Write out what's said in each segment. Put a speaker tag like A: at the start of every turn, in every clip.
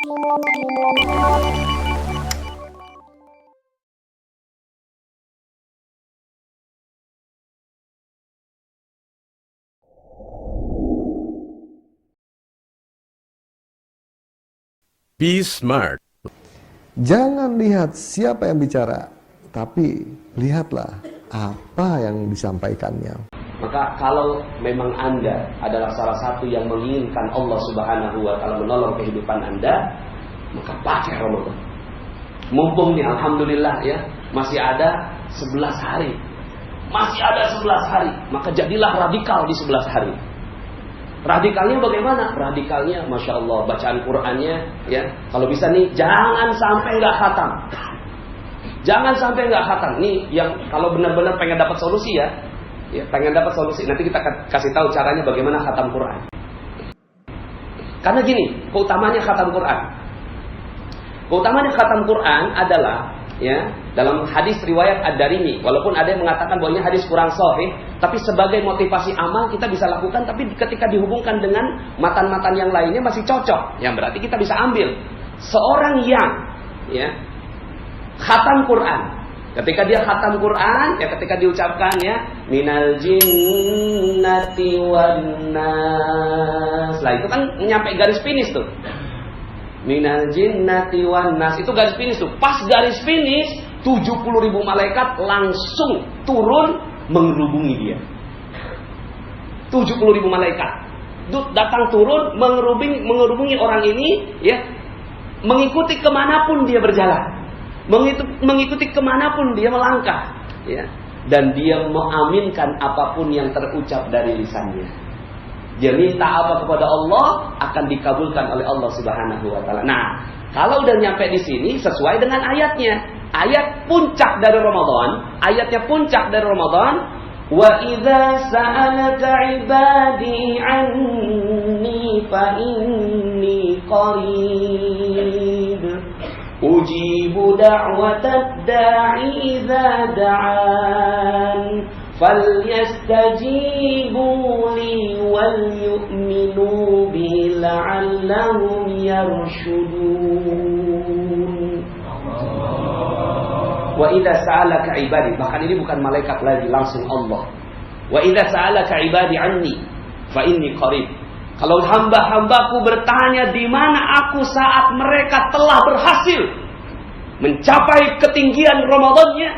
A: Be smart.
B: Jangan lihat siapa yang bicara, tapi lihatlah apa yang disampaikannya.
C: Maka kalau memang Anda adalah salah satu yang menginginkan Allah Subhanahu wa Ta'ala menolong kehidupan Anda, maka pakai Ramadan. Mumpung nih alhamdulillah ya, masih ada 11 hari. Masih ada 11 hari, maka jadilah radikal di 11 hari. Radikalnya bagaimana? Radikalnya Masya Allah, bacaan Qur'annya ya, kalau bisa nih jangan sampai nggak khatam. Jangan sampai nggak khatam. Nih yang kalau benar-benar pengen dapat solusi ya, pengen dapat solusi. Nanti kita kasih tahu caranya bagaimana khatam Qur'an. Karena gini, keutamanya khatam Qur'an. Keutamanya khatam Qur'an adalah ya, dalam hadis riwayat Ad-Darimi, walaupun ada yang mengatakan bahwa ini hadis kurang sahih, tapi sebagai motivasi amal kita bisa lakukan, tapi ketika dihubungkan dengan matan-matan yang lainnya masih cocok. Yang berarti kita bisa ambil seorang yang ya khatam Quran. Ketika dia khatam Quran, ya ketika diucapkan ya minal jinnati wan nas. Lah itu kan nyampe garis finish tuh. Minal jinnati wan nas, itu garis finish tuh. Pas garis finish 70.000 malaikat langsung turun mengerubungi dia. 70.000 malaikat datang turun mengerubungi orang ini ya, mengikuti kemanapun dia berjalan, mengikuti kemanapun dia melangkah ya, dan dia mengaminkan apapun yang terucap dari lisannya. Dia minta apa kepada Allah akan dikabulkan oleh Allah Subhanahu wa Ta'ala. Nah, kalau udah nyampe di sini sesuai dengan ayatnya, ayat puncak dari Ramadan, ayatnya puncak dari Ramadan, wa idza sa'alaka 'ibadi 'anni fa inni qarib ujibu da'watad da'i idza da'an falyastajibu li wal yu'minu bi la'allahum yarshudun. Wa idza sa'alaka ibadi, bahkan ini bukan malaikat lagi, langsung Allah. Wa idza sa'alaka ibadi anni fa inni qarib. Kalau hamba-hambaku bertanya di mana aku saat mereka telah berhasil mencapai ketinggian Ramadannya,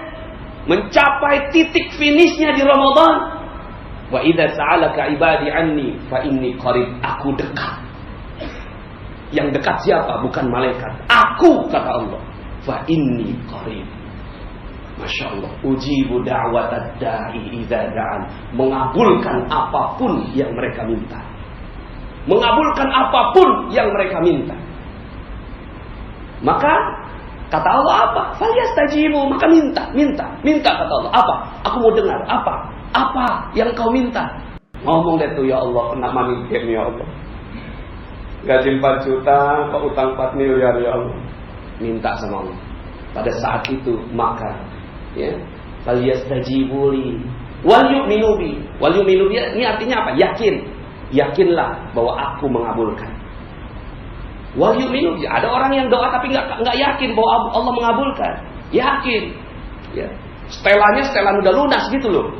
C: mencapai titik finishnya di Ramadan. Wa idza sa'alaka ibadi anni fa inni qarib, aku dekat. Yang dekat siapa? Bukan malaikat, aku, kata Allah. Fa inni qarib. Masya Allah, ujibu da'watad da'i idza da'an, mengabulkan apapun yang mereka minta. Mengabulkan apapun yang mereka minta. Maka kata Allah apa? Falyastajibu, maka minta kata Allah. Apa? Aku mau dengar. Apa yang kau minta? Ngomong deh tuh, ya Allah, kena money game ya Allah. Gaji 4 juta, kok utang 4 miliar ya Allah. Minta sama Allah. Pada saat itu maka ya, falyastajibu li wal yu'minu bi. Wal yu'minu bi ini artinya apa? Yakinlah bahwa aku mengabulkan. Wal yu'minu bi, ada orang yang doa tapi enggak yakin bahwa Allah mengabulkan. Yakin. Ya. Setelan udah lunas gitu loh.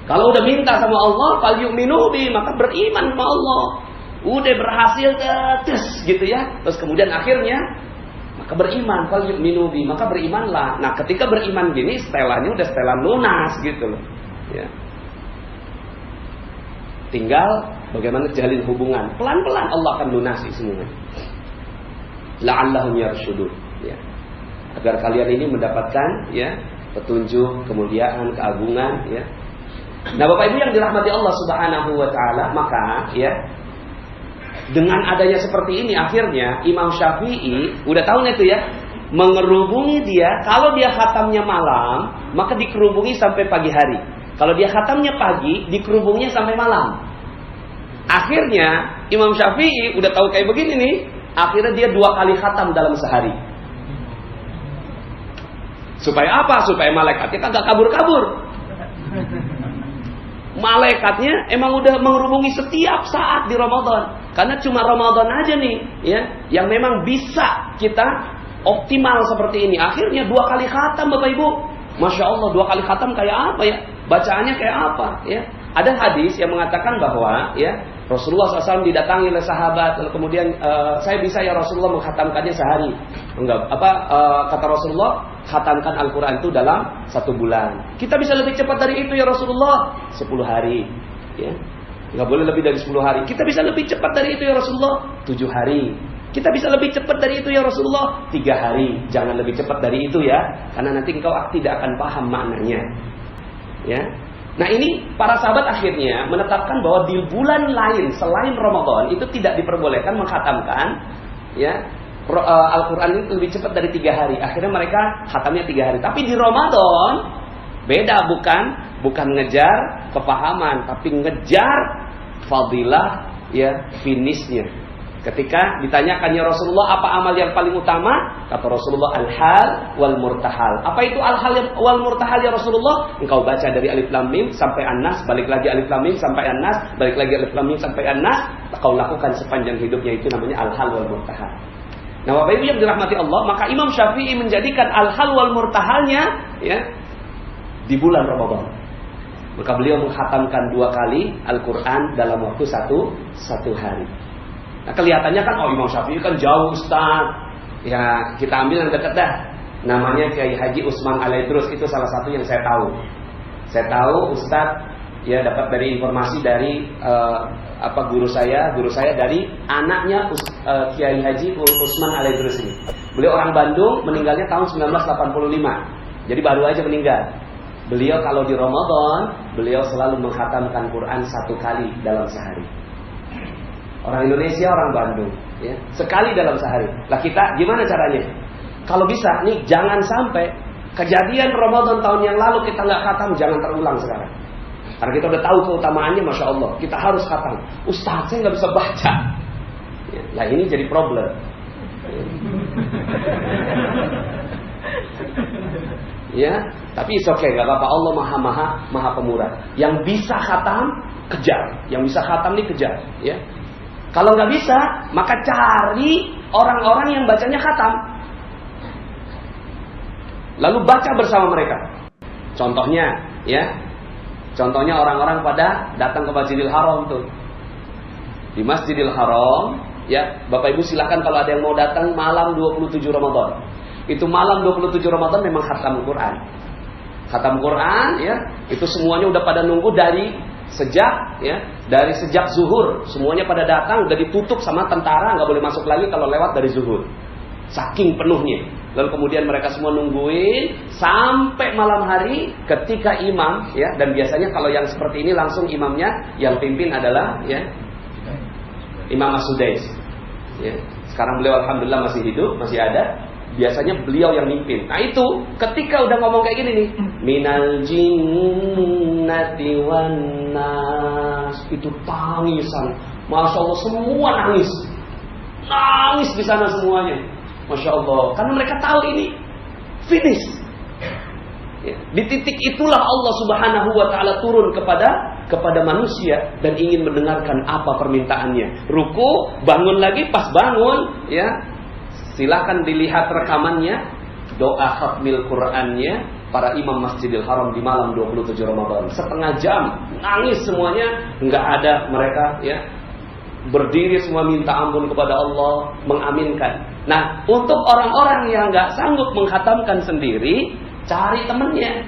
C: Kalau udah minta sama Allah, fal yu'minu bi, maka beriman sama Allah. Udah berhasil gitu ya. Terus kemudian akhirnya maka beriman, fal yu'minu bi, maka berimanlah. Nah, ketika beriman gini, setelannya udah setelan lunas gitu loh. Ya. Tinggal bagaimana jalin hubungan. Pelan-pelan Allah akan lunasi semua. La'allahum yarshudun, ya. Agar kalian ini mendapatkan ya petunjuk, kemuliaan, keagungan, ya. Nah, Bapak Ibu yang dirahmati Allah Subhanahu wa Ta'ala, maka ya dengan adanya seperti ini akhirnya Imam Syafi'i udah tahu nih tuh ya, mengerubungi dia. Kalau dia khatamnya malam, maka dikerubungi sampai pagi hari. Kalau dia khatamnya pagi, dikerubungnya sampai malam. Akhirnya Imam Syafi'i udah tahu kayak begini nih, akhirnya dia 2 kali khatam dalam sehari. Supaya apa? Supaya malaikatnya kagak kabur-kabur. Malaikatnya emang udah mengerubungi setiap saat di Ramadan. Karena cuma Ramadan aja nih, ya, yang memang bisa kita optimal seperti ini. Akhirnya 2 kali khatam, Bapak Ibu. Masya Allah, 2 kali khatam kayak apa ya? Bacaannya kayak apa? Ya, ada hadis yang mengatakan bahwa, ya, Rasulullah SAW didatangi oleh sahabat, lalu kemudian saya bisa ya Rasulullah mengkhatamkannya sehari. Enggak, kata Rasulullah, khatamkan Al-Quran itu dalam 1 bulan. Kita bisa lebih cepat dari itu ya Rasulullah, 10 hari. Ya, nggak boleh lebih dari 10 hari. Kita bisa lebih cepat dari itu ya Rasulullah, 7 hari. Kita bisa lebih cepat dari itu ya Rasulullah, 3 hari. Jangan lebih cepat dari itu ya, karena nanti engkau tidak akan paham maknanya. Ya. Nah, ini para sahabat akhirnya menetapkan bahwa di bulan lain selain Ramadan itu tidak diperbolehkan mengkhatamkan, ya, Al-Quran itu lebih cepat dari 3 hari. Akhirnya mereka khatamnya 3 hari. Tapi di Ramadan beda, bukan ngejar kepahaman, tapi ngejar fadilah, ya, finishnya. Ketika ditanyakan ya Rasulullah, apa amal yang paling utama? Kata Rasulullah, al-hal wal murtahal. Apa itu al-hal wal murtahal ya Rasulullah? Engkau baca dari alif lam mim sampai an-nas, balik lagi alif lam mim sampai an-nas, balik lagi alif lam mim sampai an-nas. Kau lakukan sepanjang hidupnya, itu namanya al-hal wal murtahal. Nah, Bapak Ibu yang dirahmati Allah, maka Imam Syafi'i menjadikan al-hal wal murtahalnya, ya, di bulan Ramadan. Maka beliau mengkhatamkan 2 kali Al-Quran dalam waktu satu hari. Nah, kelihatannya kan, oh, Imam Syafi'i kan jauh, Ustaz. Ya, kita ambil yang dekat dah. Namanya Kiai Haji Usman Alaidrus, itu salah satu yang saya tahu. Saya tahu Ustaz, ya, dapat dari informasi dari guru saya dari anaknya Kiai Haji Usman Alaidrus ini. Beliau orang Bandung, meninggalnya tahun 1985. Jadi baru aja meninggal. Beliau kalau di Ramadan, beliau selalu mengkhatamkan Quran 1 kali dalam sehari. Orang Indonesia, orang Bandung, ya, sekali dalam sehari. Lah kita gimana caranya? Kalau bisa nih, jangan sampai kejadian Ramadan tahun yang lalu kita nggak khatam, jangan terulang sekarang. Karena kita udah tahu keutamaannya, Masya Allah, kita harus khatam. Ustaz, saya nggak bisa baca. Ya, lah ini jadi problem. Ya, tapi it's okay, gak apa-apa. Allah maha pemurah. Yang bisa khatam, kejar. Yang bisa khatam nih kejar, ya. Kalau nggak bisa, maka cari orang-orang yang bacanya khatam, lalu baca bersama mereka. Contohnya, ya, contohnya orang-orang pada datang ke Masjidil Haram tuh. Di Masjidil Haram, ya, Bapak Ibu silakan kalau ada yang mau datang malam 27 Ramadan. Itu malam 27 Ramadan memang khatam Quran. Khatam Quran, ya, itu semuanya udah pada nunggu dari sejak zuhur, semuanya pada datang, udah ditutup sama tentara, nggak boleh masuk lagi kalau lewat dari zuhur. Saking penuhnya. Lalu kemudian mereka semua nungguin sampai malam hari ketika imam, ya, dan biasanya kalau yang seperti ini langsung imamnya yang pimpin adalah, ya, Imam As-Sudais. Ya. Sekarang beliau alhamdulillah masih hidup, masih ada. Biasanya beliau yang mimpin. Nah itu ketika udah ngomong kayak gini nih, minal jinnati wan nas, itu tangisan. Masya Allah, semua nangis di sana semuanya. Masya Allah, karena mereka tahu ini finish. Ya. Di titik itulah Allah Subhanahu wa Ta'ala turun kepada manusia dan ingin mendengarkan apa permintaannya. Ruku, bangun lagi, pas bangun, ya. Silakan dilihat rekamannya, doa khatmil Qur'annya para imam Masjidil Haram di malam 27 Ramadan. Setengah jam nangis semuanya, nggak ada mereka, ya, berdiri semua minta ampun kepada Allah, mengaminkan. Nah, untuk orang-orang yang nggak sanggup mengkhatamkan sendiri, cari temennya.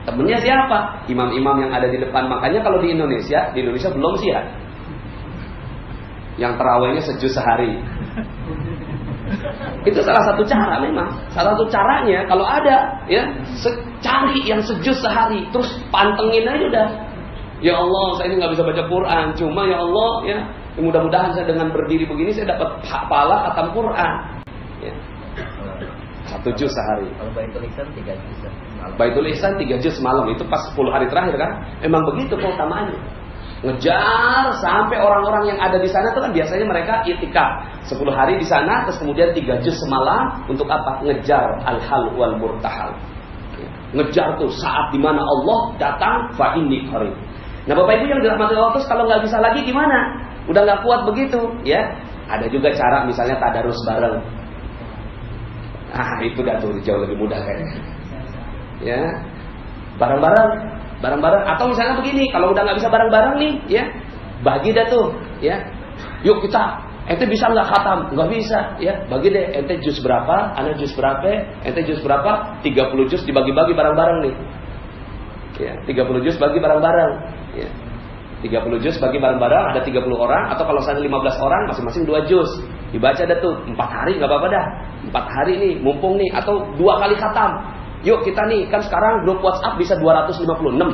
C: Temennya siapa? Imam-imam yang ada di depan. Makanya kalau di Indonesia belum sih ya, yang tarawihnya sejuz sehari. Itu salah satu cara memang. Salah satu caranya kalau ada, ya, cari yang sejuz sehari, terus pantengin aja udah. Ya Allah, saya ini nggak bisa baca Quran, cuma ya Allah, ya, mudah-mudahan saya dengan berdiri begini saya dapat pahala khatam Quran. Ya. 1 juz sehari.
A: Kalau Baitul Ihsan 3 juz.
C: Baitul Ihsan 3 juz malam, itu pas 10 hari terakhir kan. Memang begitu keutamaannya. Ngejar sampai orang-orang yang ada di sana itu kan biasanya mereka itikaf 10 hari di sana, terus kemudian 3 juz semalam untuk apa? Ngejar al-hal wal murtahal. Ngejar tuh saat dimana Allah datang, fa inni qarib. Nah, Bapak Ibu yang dirahmati Allah, terus kalau nggak bisa lagi gimana? udah nggak kuat begitu, ya. Ada juga cara misalnya tadarus bareng. Itu dah tuh jauh lebih mudah kayaknya. Ya, bareng-bareng. Atau misalnya begini, kalau udah nggak bisa bareng-bareng nih, ya, bagi dah tuh, ya. Yuk kita, ente bisa nggak khatam? Nggak bisa, ya. Bagi deh, ente juz berapa, ana juz berapa, ente juz berapa, 30 juz dibagi-bagi bareng-bareng nih. Ya, 30 juz bagi bareng-bareng. Ya. 30 juz bagi bareng-bareng, ada 30 orang, atau kalau saya 15 orang, masing-masing 2 juz. Dibaca dah tuh, 4 hari nggak apa-apa dah. 4 hari nih, mumpung nih, atau 2 kali khatam. Yuk kita nih, kan sekarang grup WhatsApp bisa 256.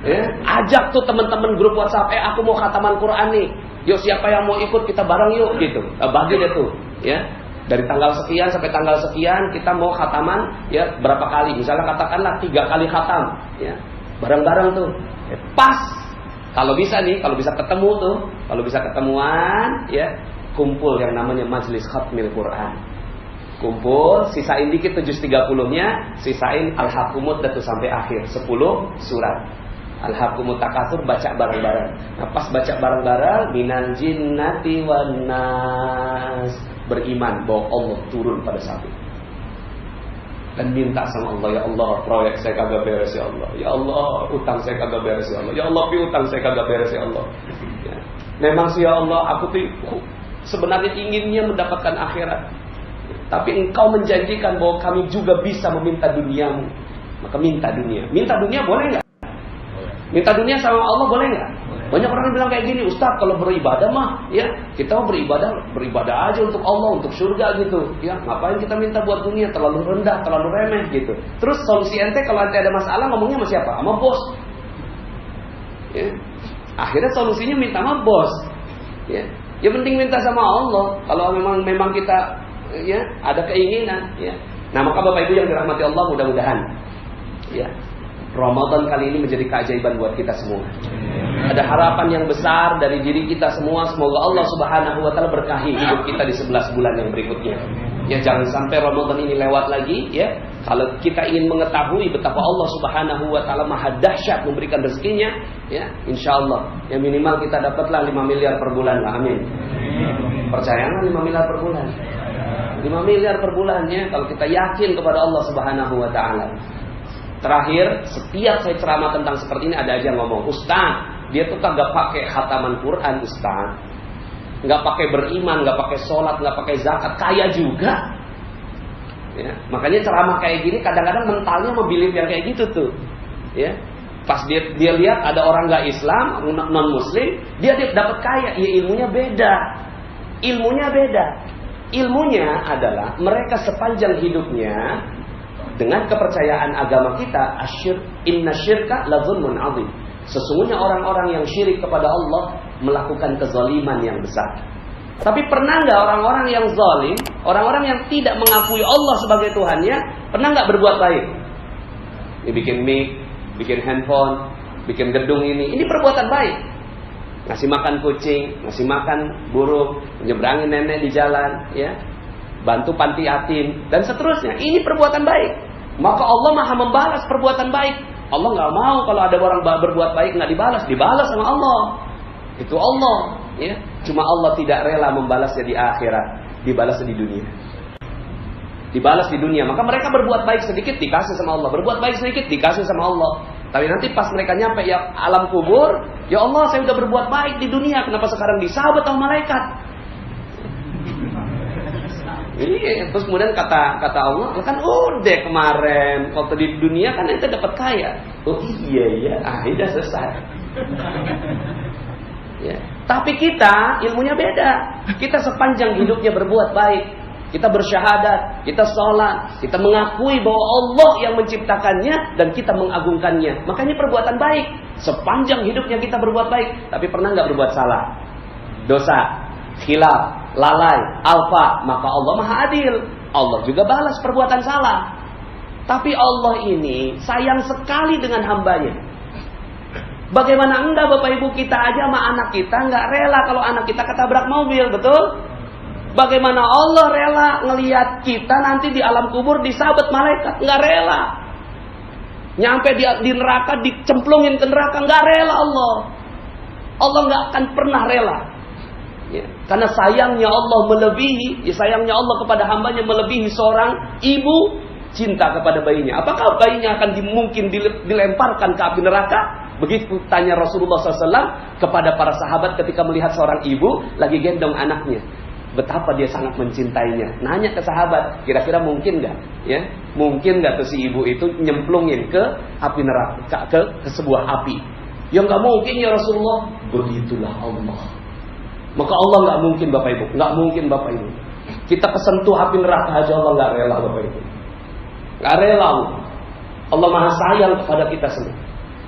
C: Ya, ajak tuh teman-teman grup WhatsApp, aku mau khataman Quran nih. Yuk siapa yang mau ikut, kita bareng yuk gitu. Bagi deh tuh, ya. Dari tanggal sekian sampai tanggal sekian kita mau khataman, ya, berapa kali? Misalnya katakanlah 3 kali khatam, ya. Bareng-bareng tuh. Pas. Kalau bisa ketemu tuh, kalau bisa ketemuan, ya, kumpul yang namanya majelis khatmil Quran. Kumpul, sisain dikit tuh juz 30-nya, sisain Al-Hakumut datu sampai akhir 10 surat. Al-Hakumut Takatsur baca bareng-bareng. Nah, pas baca bareng-bareng, minal jinnati wan nas, beriman bahwa Allah turun pada saat itu. Dan minta sama Allah, ya Allah, proyek saya kagak beres ya Allah. Ya Allah, utang saya kagak beres ya Allah. Ya Allah, piutang saya kagak beres ya Allah. Ya. Memang sih ya Allah, aku tuh sebenarnya inginnya mendapatkan akhirat. Tapi engkau menjanjikan bahwa kami juga bisa meminta duniamu. Maka minta dunia. Minta dunia boleh nggak? Minta dunia sama Allah boleh nggak? Banyak orang yang bilang kayak gini, Ustaz, kalau beribadah mah, ya kita mau beribadah aja untuk Allah, untuk surga gitu. Ya, ngapain kita minta buat dunia? Terlalu rendah, terlalu remeh gitu. Terus solusi ente kalau ente ada masalah ngomongnya sama siapa? Sama bos. Ya. Akhirnya solusinya minta sama bos. Ya, penting minta sama Allah. Kalau memang kita, ya, ada keinginan, ya. Nah, maka Bapak Ibu yang dirahmati Allah, mudah-mudahan, ya, Ramadan kali ini menjadi keajaiban buat kita semua. Ada harapan yang besar dari diri kita semua. Semoga Allah Subhanahu wa taala berkahi hidup kita di 11 bulan yang berikutnya. Ya, jangan sampai Ramadan ini lewat lagi, ya. Kalau kita ingin mengetahui betapa Allah Subhanahu wa taala maha dahsyat memberikan rezekinya, ya, insyaallah ya minimal kita dapatlah 5 miliar per bulan lah. Amin. Percaya nggak 5 miliar per bulan? 5 miliar per bulannya kalau kita yakin kepada Allah Subhanahu wa taala. Terakhir, setiap saya ceramah tentang seperti ini ada aja yang ngomong, Ustaz, dia tuh kagak pakai khataman Quran, Ustaz. Nggak pakai beriman, nggak pakai sholat, nggak pakai zakat, kaya juga. Ya, makanya ceramah kayak gini kadang-kadang mentalnya mobilif yang kayak gitu tuh. Ya, pas dia lihat ada orang nggak Islam, non Muslim, dia dapat kaya, ya ilmunya beda. Ilmunya adalah mereka sepanjang hidupnya dengan kepercayaan agama kita, inna syirka la zulmun azim. Sesungguhnya orang-orang yang syirik kepada Allah melakukan kezaliman yang besar. Tapi pernah nggak orang-orang yang zalim, orang-orang yang tidak mengakui Allah sebagai Tuhannya, pernah nggak berbuat baik? Ini bikin mic, bikin handphone, bikin gedung ini perbuatan baik. Ngasih makan kucing, ngasih makan burung, menyeberangin nenek di jalan, ya. Bantu panti yatim dan seterusnya. Ini perbuatan baik. Maka Allah Maha membalas perbuatan baik. Allah nggak mau kalau ada orang berbuat baik nggak dibalas sama Allah. Itu Allah, ya. Cuma Allah tidak rela membalasnya di akhirat, dibalas di dunia. Dibalas di dunia. Maka mereka berbuat baik sedikit dikasih sama Allah, berbuat baik sedikit dikasih sama Allah. Tapi nanti pas mereka nyampe ya alam kubur, ya Allah saya sudah berbuat baik di dunia, kenapa sekarang disahabat sama malaikat? Iya, terus kemudian kata Allah, kan udah kemarin waktu di dunia kan ente dapat kaya. Oh iya, udah selesai. Ya. Tapi kita ilmunya beda. Kita sepanjang hidupnya berbuat baik, kita bersyahadat, kita sholat, kita mengakui bahwa Allah yang menciptakannya dan kita mengagungkannya. Makanya perbuatan baik. Sepanjang hidupnya kita berbuat baik, tapi pernah nggak berbuat salah, dosa, khilaf, lalai, alfa, maka Allah Maha Adil. Allah juga balas perbuatan salah. Tapi Allah ini sayang sekali dengan hambanya. Bagaimana enggak Bapak Ibu, kita aja sama anak kita nggak rela kalau anak kita ketabrak mobil, betul? Bagaimana Allah rela ngelihat kita nanti di alam kubur disabet malaikat, nggak rela. Nyampe di neraka, dicemplungin ke neraka, nggak rela Allah. Allah nggak akan pernah rela. Ya, karena sayangnya Allah melebihi, sayangnya Allah kepada hambanya melebihi seorang ibu cinta kepada bayinya. Apakah bayinya akan mungkin dilemparkan ke api neraka? Begitu tanya Rasulullah SAW kepada para sahabat ketika melihat seorang ibu lagi gendong anaknya. Betapa dia sangat mencintainya. Nanya ke sahabat, kira-kira mungkin nggak? Ya, mungkin nggak tuh si ibu itu nyemplungin ke api neraka, ke sebuah api? Ya nggak mungkin ya Rasulullah. Begitulah Allah. Maka Allah nggak mungkin Bapak Ibu, nggak mungkin Bapak Ibu. Kita kesentuh api neraka aja Allah nggak rela Bapak Ibu, nggak rela Allah. Allah Maha sayang kepada kita semua.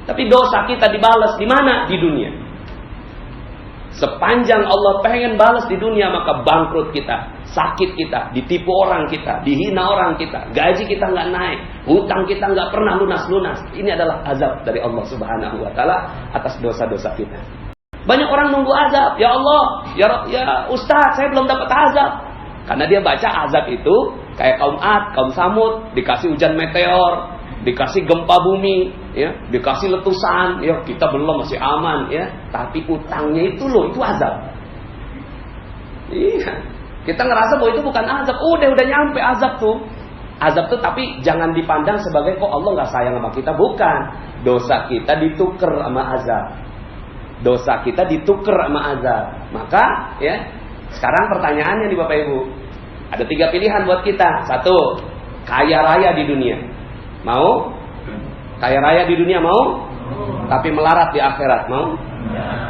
C: Tapi dosa kita dibalas di mana? Di dunia. Sepanjang Allah pengen balas di dunia, maka bangkrut kita, sakit kita, ditipu orang kita, dihina orang kita, gaji kita nggak naik, hutang kita nggak pernah lunas-lunas. Ini adalah azab dari Allah Subhanahu Wa Taala atas dosa-dosa kita. Banyak orang nunggu azab. Ya Allah, ya Ustaz, saya belum dapat azab. Karena dia baca azab itu kayak kaum Ad, kaum Samud, dikasih hujan meteor, dikasih gempa bumi, ya, dikasih letusan, ya kita belum, masih aman, ya. Tapi utangnya itu loh, itu azab. Iya, kita ngerasa bahwa itu bukan azab. Udah nyampe azab tuh. Azab tuh tapi jangan dipandang sebagai kok Allah nggak sayang sama kita, bukan. Dosa kita dituker sama azab. Dosa kita dituker sama azab. Maka, ya, sekarang pertanyaannya nih Bapak Ibu, ada 3 pilihan buat kita. 1, kaya raya di dunia. Mau? Kaya raya di dunia mau? Tapi melarat di akhirat mau?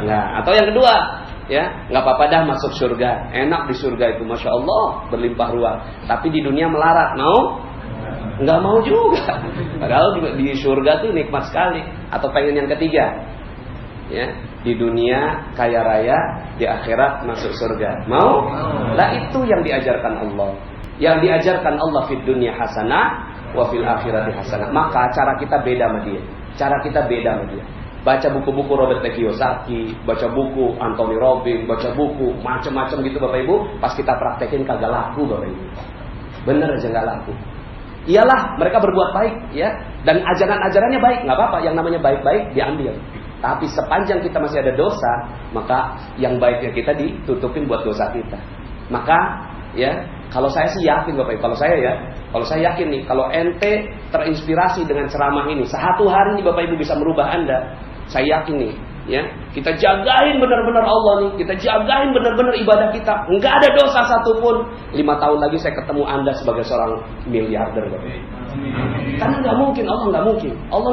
C: Enggak. Atau yang kedua, ya, nggak apa-apa dah masuk surga. Enak di surga itu, Masya Allah, berlimpah ruah. Tapi di dunia melarat mau? Nggak mau juga. Padahal di surga tuh nikmat sekali. Atau pengen yang ketiga, ya, di dunia kaya raya, di akhirat masuk surga. Mau? Lah itu yang diajarkan Allah. Yang diajarkan Allah fid dunya hasanah wa fil akhirati hasanah. Maka cara kita beda sama dia. Cara kita beda sama dia. Baca buku-buku Robert T. Kiyosaki, baca buku Anthony Robbins, baca buku macam-macam gitu Bapak Ibu, pas kita praktekin kagak laku Bapak Ibu. Bener aja nggak laku. Iyalah mereka berbuat baik, ya, dan ajaran-ajarannya baik, nggak apa-apa. Yang namanya baik-baik diambil. Tapi sepanjang kita masih ada dosa, maka yang baiknya kita ditutupin buat dosa kita. Maka, ya, kalau saya sih yakin Bapak Ibu, kalau saya yakin nih, kalau ente terinspirasi dengan ceramah ini, 1 hari nih Bapak Ibu bisa merubah Anda. Saya yakin nih, ya, kita jagain benar-benar Allah nih, kita jagain benar-benar ibadah kita. Enggak ada dosa satupun. 5 tahun lagi saya ketemu Anda sebagai seorang miliarder Bapak Ibu. Karena nggak mungkin, Allah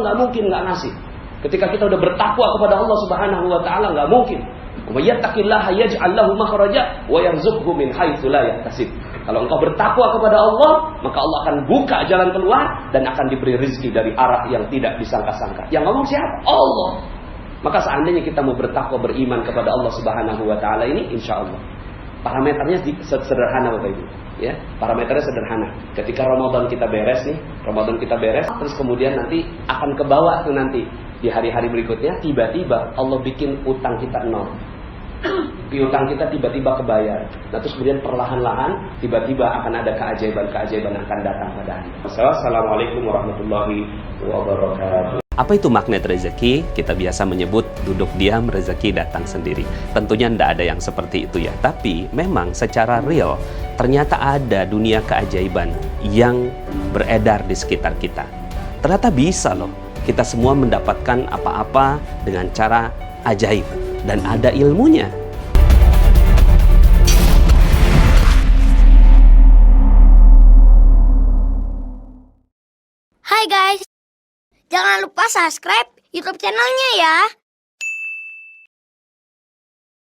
C: nggak mungkin nggak ngasih. Ketika kita udah bertakwa kepada Allah Subhanahu Wa Taala, nggak mungkin. Wa yattaqillaha yaj'al lahu makhraja wa yarzuqhu min haitsu la yahtasib. Kalau engkau bertakwa kepada Allah, maka Allah akan buka jalan keluar dan akan diberi rezeki dari arah yang tidak disangka-sangka. Yang ngomong siapa? Allah. Maka seandainya kita mau bertakwa, beriman kepada Allah Subhanahu Wa Taala ini, insya Allah parameternya sederhana Bapak Ibu. Ya, parameternya sederhana. Ketika Ramadan kita beres, terus kemudian nanti akan ke bawah tuh nanti di hari-hari berikutnya, tiba-tiba Allah bikin utang kita 0. Piutang kita tiba-tiba kebayar. Nah, terus kemudian perlahan-lahan tiba-tiba akan ada keajaiban-keajaiban akan datang pada hari. Assalamualaikum warahmatullahi wabarakatuh.
A: Apa itu magnet rezeki? Kita biasa menyebut duduk diam rezeki datang sendiri. Tentunya tidak ada yang seperti itu ya. Tapi memang secara real ternyata ada dunia keajaiban yang beredar di sekitar kita. Ternyata bisa loh kita semua mendapatkan apa-apa dengan cara ajaib. Dan ada ilmunya.
D: Hai guys, jangan lupa subscribe YouTube channelnya ya.